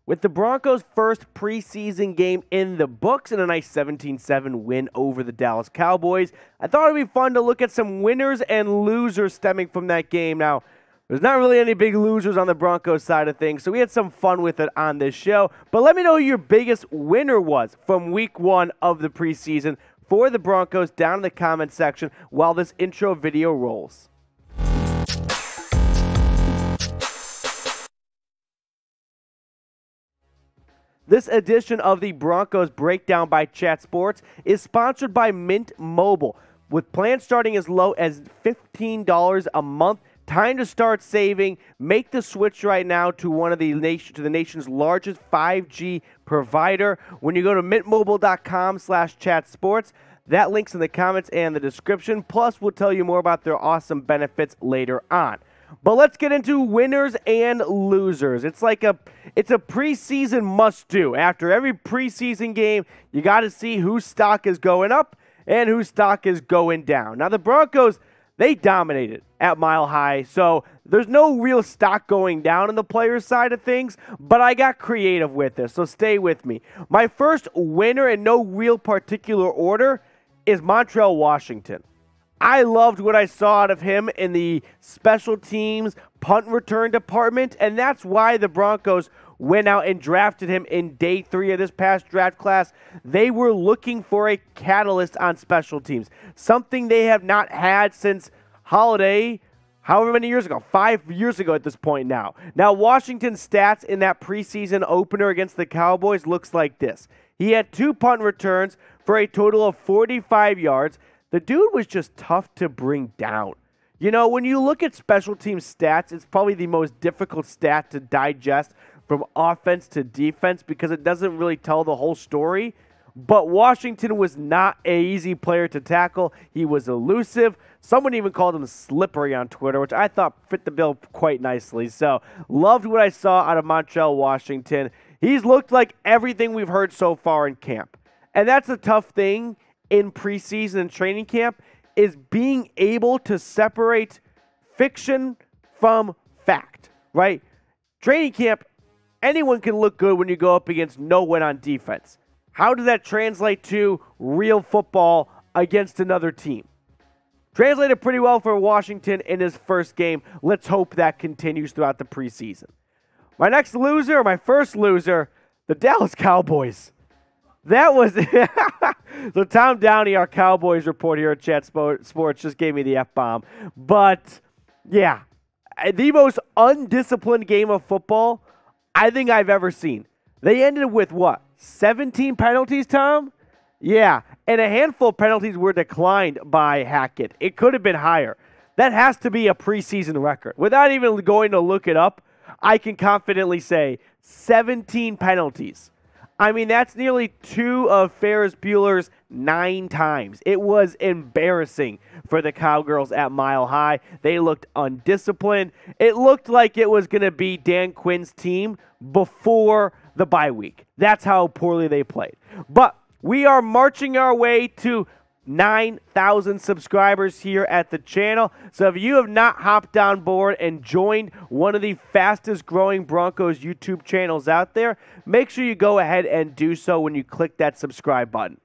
With the Broncos' first preseason game in the books and a nice 17-7 win over the Dallas Cowboys, I thought it would be fun to look at some winners and losers stemming from that game. Now, there's not really any big losers on the Broncos side of things, so we had some fun with it on this show. But let me know who your biggest winner was from week 1 of the preseason for the Broncos down in the comment section while this intro video rolls. This edition of the Broncos Breakdown by Chat Sports is sponsored by Mint Mobile. With plans starting as low as $15 a month, time to start saving. Make the switch right now to the nation's largest 5G provider. When you go to mintmobile.com/chatsports, that link's in the comments and the description. Plus, we'll tell you more about their awesome benefits later on. But let's get into winners and losers. It's a preseason must-do. After every preseason game, you got to see whose stock is going up and whose stock is going down. Now, the Broncos, they dominated at Mile High, so there's no real stock going down on the players' side of things, but I got creative with this, so stay with me. My first winner in no real particular order is Montrell Washington. I loved what I saw out of him in the special teams punt return department, and that's why the Broncos went out and drafted him in day 3 of this past draft class. They were looking for a catalyst on special teams, something they have not had since Holiday, however many years ago, 5 years ago at this point now. Now, Washington's stats in that preseason opener against the Cowboys looks like this. He had 2 punt returns for a total of 45 yards. The dude was just tough to bring down. You know, when you look at special team stats, it's probably the most difficult stat to digest from offense to defense because it doesn't really tell the whole story. But Washington was not an easy player to tackle. He was elusive. Someone even called him slippery on Twitter, which I thought fit the bill quite nicely. So, loved what I saw out of Montrell Washington. He's looked like everything we've heard so far in camp. And that's a tough thing in preseason and training camp, is being able to separate fiction from fact, right? Training camp, anyone can look good when you go up against no one on defense. How does that translate to real football against another team? Translated pretty well for Washington in his first game. Let's hope that continues throughout the preseason. My first loser, the Dallas Cowboys. That was so Tom Downey, our Cowboys report here at Chat Sports, just gave me the F-bomb. But, yeah, the most undisciplined game of football I think I've ever seen. They ended with, 17 penalties, Tom? Yeah, and a handful of penalties were declined by Hackett. It could have been higher. That has to be a preseason record. Without even going to look it up, I can confidently say 17 penalties. I mean, that's nearly 2 of Ferris Bueller's 9 times. It was embarrassing for the Cowgirls at Mile High. They looked undisciplined. It looked like it was going to be Dan Quinn's team before the bye week. That's how poorly they played. But we are marching our way to 9,000 subscribers here at the channel. So if you have not hopped on board and joined one of the fastest growing Broncos YouTube channels out there, make sure you go ahead and do so when you click that subscribe button.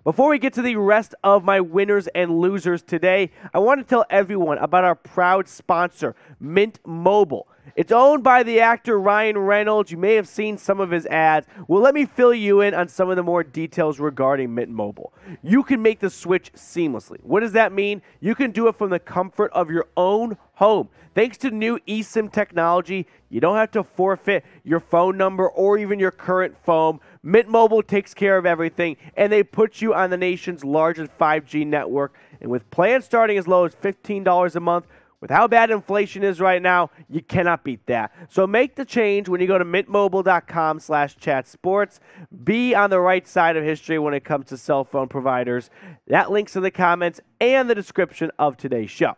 Before we get to the rest of my winners and losers today, I want to tell everyone about our proud sponsor, Mint Mobile. It's owned by the actor Ryan Reynolds. You may have seen some of his ads. Well, let me fill you in on some of the more details regarding Mint Mobile. You can make the switch seamlessly. What does that mean? You can do it from the comfort of your own home. Thanks to new eSIM technology, you don't have to forfeit your phone number or even your current phone. Mint Mobile takes care of everything, and they put you on the nation's largest 5G network. And with plans starting as low as $15 a month, with how bad inflation is right now, you cannot beat that. So make the change when you go to mintmobile.com/chatsports. Be on the right side of history when it comes to cell phone providers. That link's in the comments and the description of today's show.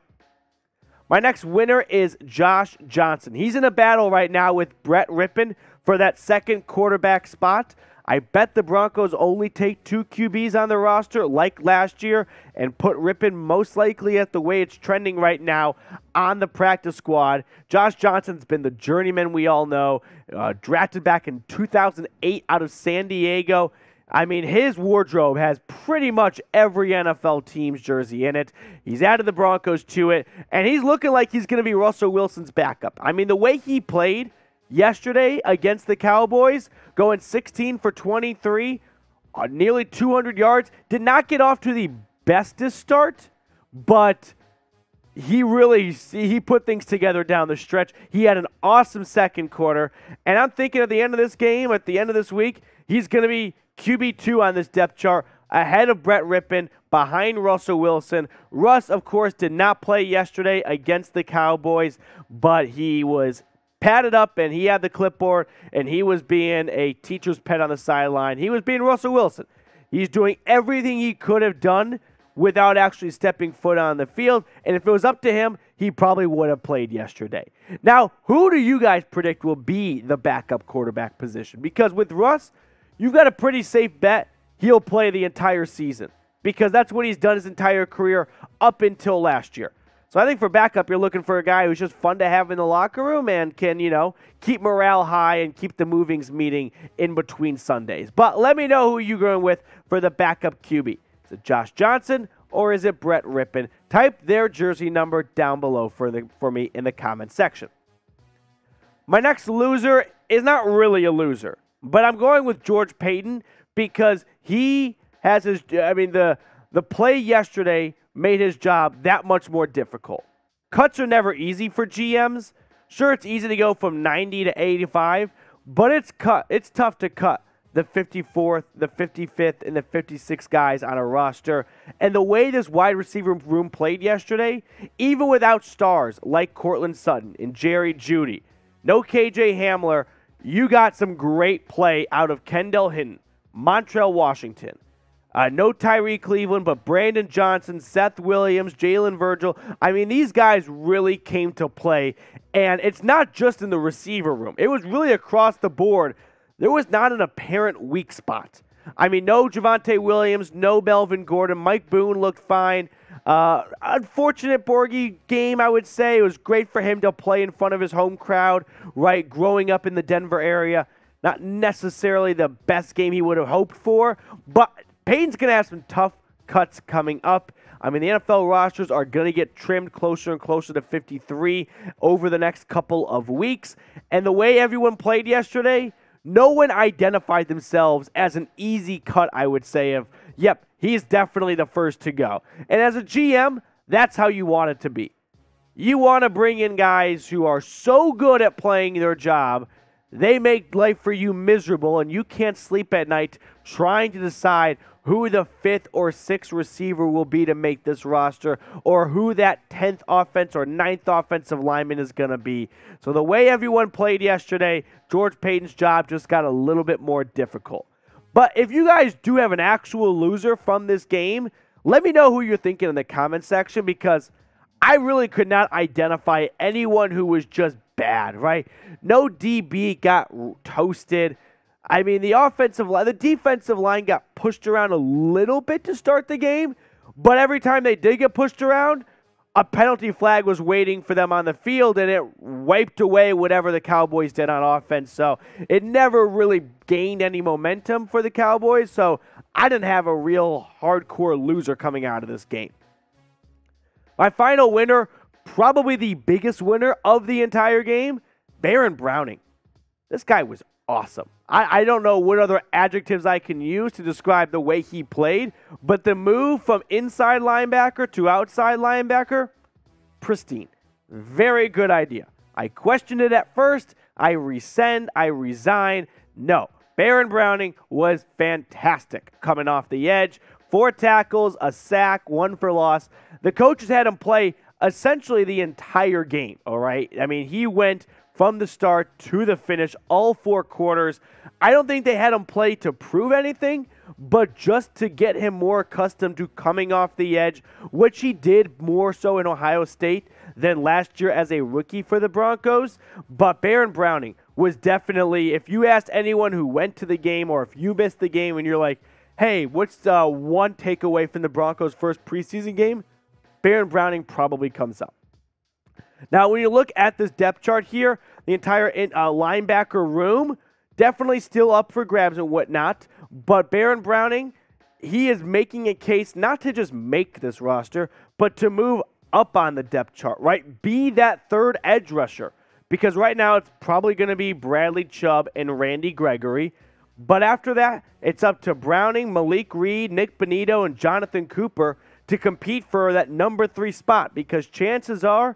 My next winner is Josh Johnson. He's in a battle right now with Brett Rippon for that second quarterback spot. I bet the Broncos only take 2 QBs on the roster like last year and put Rypien most likely at the way it's trending right now on the practice squad. Josh Johnson's been the journeyman we all know, drafted back in 2008 out of San Diego. I mean, his wardrobe has pretty much every NFL team's jersey in it. He's added the Broncos to it, and he's looking like he's going to be Russell Wilson's backup. I mean, the way he played yesterday against the Cowboys, going 16 for 23, nearly 200 yards, did not get off to the bestest start, but he put things together down the stretch. He had an awesome second quarter, and I'm thinking at the end of this game, at the end of this week, he's going to be QB2 on this depth chart, ahead of Brett Rypien, behind Russell Wilson. Russ, of course, did not play yesterday against the Cowboys, but he was padded up and he had the clipboard and he was being a teacher's pet on the sideline. He was being Russell Wilson. He's doing everything he could have done without actually stepping foot on the field, and if it was up to him, he probably would have played yesterday. Now, who do you guys predict will be the backup quarterback position? Because with Russ, you've got a pretty safe bet he'll play the entire season because that's what he's done his entire career up until last year. So I think for backup, you're looking for a guy who's just fun to have in the locker room and can, keep morale high and keep the movings meeting in between Sundays. But let me know who you're going with for the backup QB. Is it Josh Johnson or is it Brett Rypien? Type their jersey number down below for me in the comment section. My next loser is not really a loser, but I'm going with George Paton because he has the play yesterday made his job that much more difficult. Cuts are never easy for GMs. Sure, it's easy to go from 90 to 85, but it's tough to cut the 54th, the 55th, and the 56th guys on a roster. And the way this wide receiver room played yesterday, even without stars like Courtland Sutton and Jerry Jeudy, no KJ Hamler, you got some great play out of Kendall Hinton, Montrell Washington. No Tyree Cleveland, but Brandon Johnson, Seth Williams, Jalen Virgil. I mean, these guys really came to play. And it's not just in the receiver room. It was really across the board. There was not an apparent weak spot. I mean, no Javonte Williams, no Melvin Gordon. Mike Boone looked fine. Unfortunate Borghi game, I would say. It was great for him to play in front of his home crowd, right, growing up in the Denver area. Not necessarily the best game he would have hoped for, but Payton's going to have some tough cuts coming up. I mean, the NFL rosters are going to get trimmed closer and closer to 53 over the next couple of weeks. And the way everyone played yesterday, no one identified themselves as an easy cut, I would say, of, yep, he's definitely the first to go. And as a GM, that's how you want it to be. You want to bring in guys who are so good at playing their job, they make life for you miserable, and you can't sleep at night trying to decide who the 5th or 6th receiver will be to make this roster, or who that 10th offense or 9th offensive lineman is going to be. So the way everyone played yesterday, George Paton's job just got a little bit more difficult. But if you guys do have an actual loser from this game, let me know who you're thinking in the comment section, because I really could not identify anyone who was just bad, right? No DB got toasted. I mean, the defensive line got pushed around a little bit to start the game, but every time they did get pushed around, a penalty flag was waiting for them on the field, and it wiped away whatever the Cowboys did on offense. So it never really gained any momentum for the Cowboys, so I didn't have a real hardcore loser coming out of this game. My final winner, probably the biggest winner of the entire game, Baron Browning. This guy was awesome. I don't know what other adjectives I can use to describe the way he played, but the move from inside linebacker to outside linebacker, pristine. Very good idea. I questioned it at first. I resign. No, Baron Browning was fantastic coming off the edge. 4 tackles, a sack, 1 for loss. The coaches had him play essentially the entire game, all right? I mean, he went from the start to the finish, all 4 quarters. I don't think they had him play to prove anything, but just to get him more accustomed to coming off the edge, which he did more so in Ohio State than last year as a rookie for the Broncos. But Baron Browning was definitely, if you asked anyone who went to the game or if you missed the game and you're like, hey, what's the one takeaway from the Broncos' first preseason game? Baron Browning probably comes up. Now, when you look at this depth chart here, the entire linebacker room, definitely still up for grabs and whatnot. But Baron Browning, he is making a case not to just make this roster, but to move up on the depth chart, right? Be that third edge rusher. Because right now it's probably going to be Bradley Chubb and Randy Gregory. But after that, it's up to Browning, Malik Reed, Nick Bonito, and Jonathan Cooper to compete for that number 3 spot. Because chances are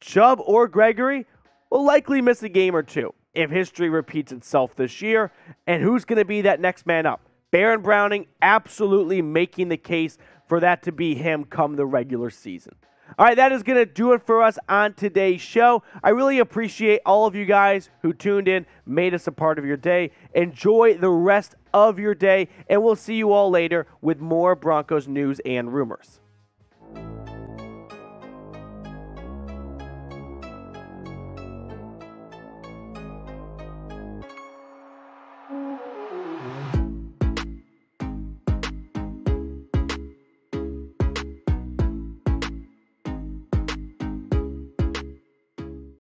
Chubb or Gregory will likely miss a game or two if history repeats itself this year. And who's going to be that next man up? Baron Browning absolutely making the case for that to be him come the regular season. All right, that is going to do it for us on today's show. I really appreciate all of you guys who tuned in, made us a part of your day. Enjoy the rest of your day, and we'll see you all later with more Broncos news and rumors.